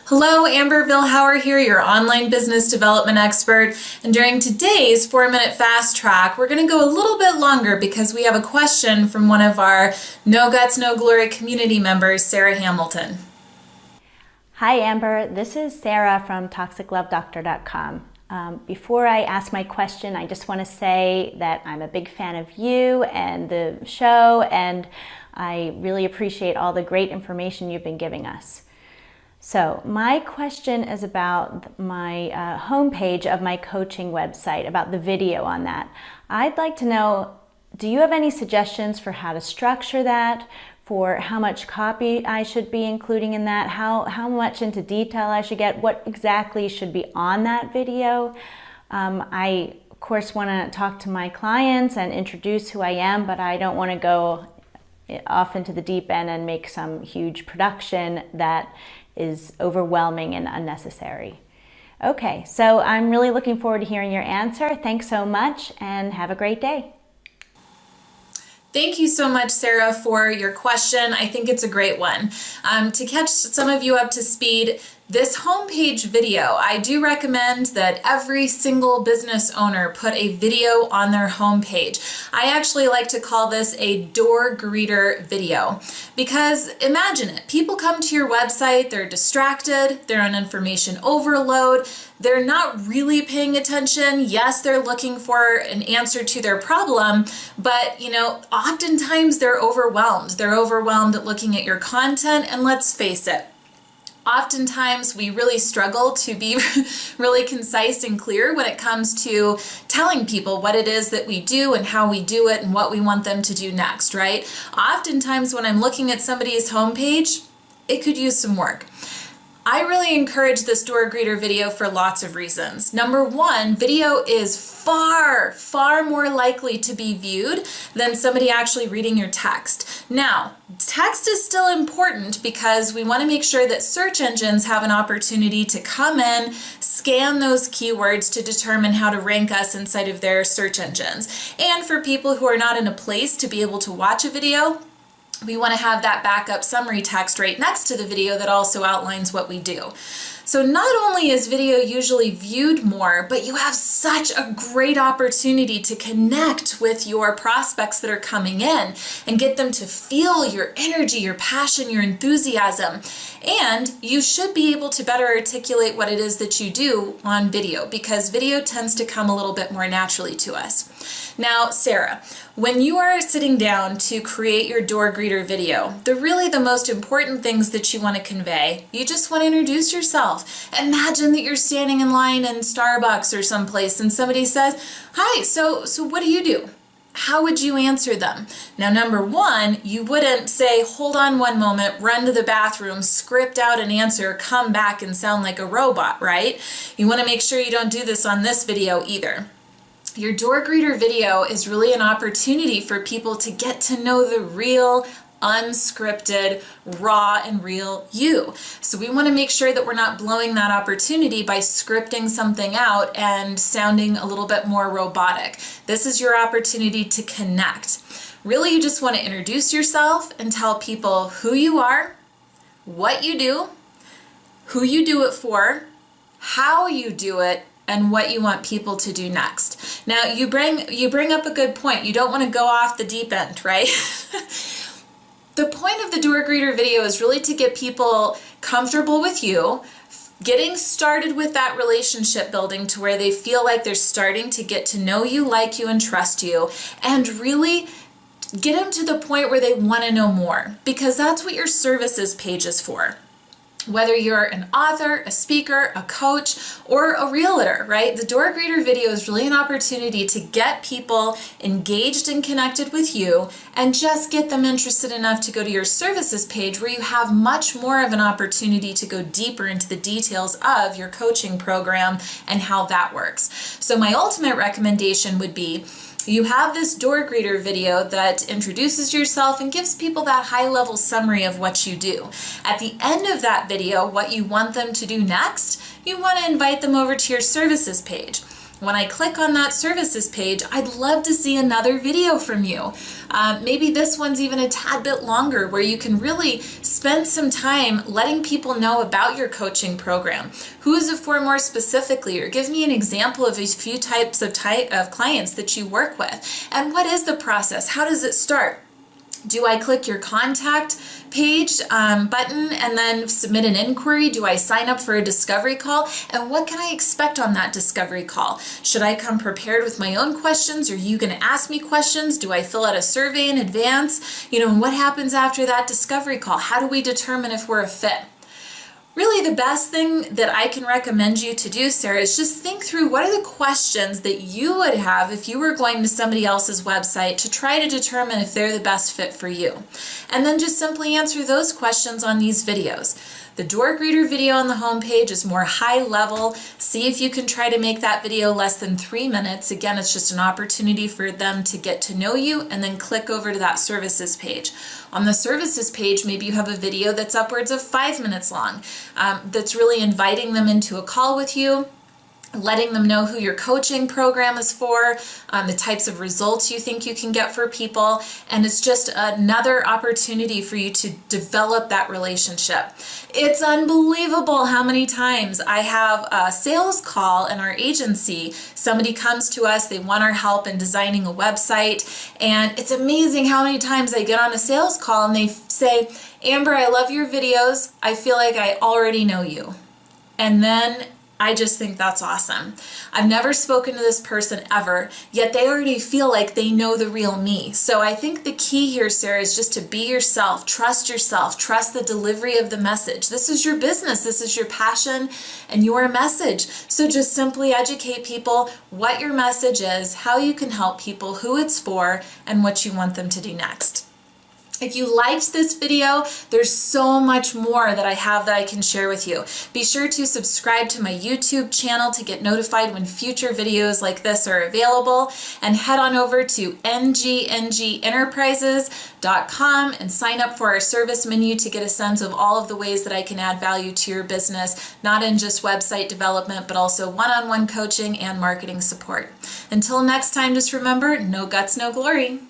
Hello, Amber Vilhauer here, your online business development expert. And during today's 4-minute fast track, we're going to go a little bit longer because we have a question from one of our No Guts, No Glory community members, Sarah Hamilton. Hi, Amber. This is Sarah from ToxicLoveDoctor.com. Before I ask my question, I just want to say that I'm a big fan of you and the show, and I really appreciate all the great information you've been giving us. So my question is about my homepage of my coaching website, about the video on that. I'd like to know, do you have any suggestions for how to structure that, for how much copy I should be including in that, how much into detail I should get, what exactly should be on that video? I, of course, want to talk to my clients and introduce who I am, but I don't want to go off into the deep end and make some huge production that is overwhelming and unnecessary. Okay, so I'm really looking forward to hearing your answer. Thanks so much and have a great day. Thank you so much, Sarah, for your question. I think it's a great one. To catch some of you up to speed, this homepage video, I do recommend that every single business owner put a video on their homepage. I actually like to call this a door greeter video because imagine it, people come to your website, they're distracted, they're on information overload, they're not really paying attention. Yes, they're looking for an answer to their problem, but oftentimes they're overwhelmed. They're overwhelmed at looking at your content, and let's face it, oftentimes we really struggle to be really concise and clear when it comes to telling people what it is that we do and how we do it and what we want them to do next, right? Oftentimes when I'm looking at somebody's homepage, it could use some work. I really encourage this door greeter video for lots of reasons. Number one, video is far more likely to be viewed than somebody actually reading your text. Now, text is still important because we want to make sure that search engines have an opportunity to come in, scan those keywords to determine how to rank us inside of their search engines. And for people who are not in a place to be able to watch a video, we want to have that backup summary text right next to the video that also outlines what we do. So not only is video usually viewed more, but you have such a great opportunity to connect with your prospects that are coming in and get them to feel your energy, your passion, your enthusiasm. And you should be able to better articulate what it is that you do on video because video tends to come a little bit more naturally to us. Now, Sarah, when you are sitting down to create your door greeter video, the most important things that you want to convey, you just want to introduce yourself. Imagine that you're standing in line in Starbucks or someplace and somebody says, "Hi, so what do you do?" How would you answer them? Now, number one, you wouldn't say, "Hold on one moment, run to the bathroom, script out an answer, come back and sound like a robot," right? You want to make sure you don't do this on this video either. Your door greeter video is really an opportunity for people to get to know the real, unscripted, raw, and real you. So we want to make sure that we're not blowing that opportunity by scripting something out and sounding a little bit more robotic. This is your opportunity to connect. Really, you just want to introduce yourself and tell people who you are, what you do, who you do it for, how you do it, and what you want people to do next. Now, you bring up a good point. You don't want to go off the deep end, right? The point of the door greeter video is really to get people comfortable with you, getting started with that relationship building to where they feel like they're starting to get to know you, like you, and trust you, and really get them to the point where they want to know more, because that's what your services page is for. Whether you're an author, a speaker, a coach, or a realtor, right? The door greeter video is really an opportunity to get people engaged and connected with you and just get them interested enough to go to your services page where you have much more of an opportunity to go deeper into the details of your coaching program and how that works. So my ultimate recommendation would be you have this door greeter video that introduces yourself and gives people that high-level summary of what you do. At the end of that video, what you want them to do next, you want to invite them over to your services page. When I click on that services page, I'd love to see another video from you. Maybe this one's even a tad bit longer, where you can really spend some time letting people know about your coaching program. Who is it for more specifically? Or give me an example of a few types of clients that you work with. And what is the process? How does it start? Do I click your contact page button and then submit an inquiry? Do I sign up for a discovery call? And what can I expect on that discovery call? Should I come prepared with my own questions? Are you going to ask me questions? Do I fill out a survey in advance? And what happens after that discovery call? How do we determine if we're a fit? Really, the best thing that I can recommend you to do, Sarah, is just think through what are the questions that you would have if you were going to somebody else's website to try to determine if they're the best fit for you. And then just simply answer those questions on these videos. The door greeter video on the homepage is more high level. See if you can try to make that video less than 3 minutes. Again, it's just an opportunity for them to get to know you, and then click over to that services page. On the services page, maybe you have a video that's upwards of 5 minutes long, that's really inviting them into a call with you, letting them know who your coaching program is for, the types of results you think you can get for people, and it's just another opportunity for you to develop that relationship. It's unbelievable how many times I have a sales call in our agency. Somebody comes to us, they want our help in designing a website, and it's amazing how many times I get on a sales call and they say, Amber, I love your videos. I feel like I already know you. And then I just think that's awesome. I've never spoken to this person ever, yet they already feel like they know the real me. So I think the key here, Sarah, is just to be yourself, trust the delivery of the message. This is your business, this is your passion and your message. So just simply educate people what your message is, how you can help people, who it's for, and what you want them to do next. If you liked this video, there's so much more that I have that I can share with you. Be sure to subscribe to my YouTube channel to get notified when future videos like this are available, and head on over to ngrenterprises.com and sign up for our service menu to get a sense of all of the ways that I can add value to your business, not in just website development, but also one-on-one coaching and marketing support. Until next time, just remember, no guts, no glory.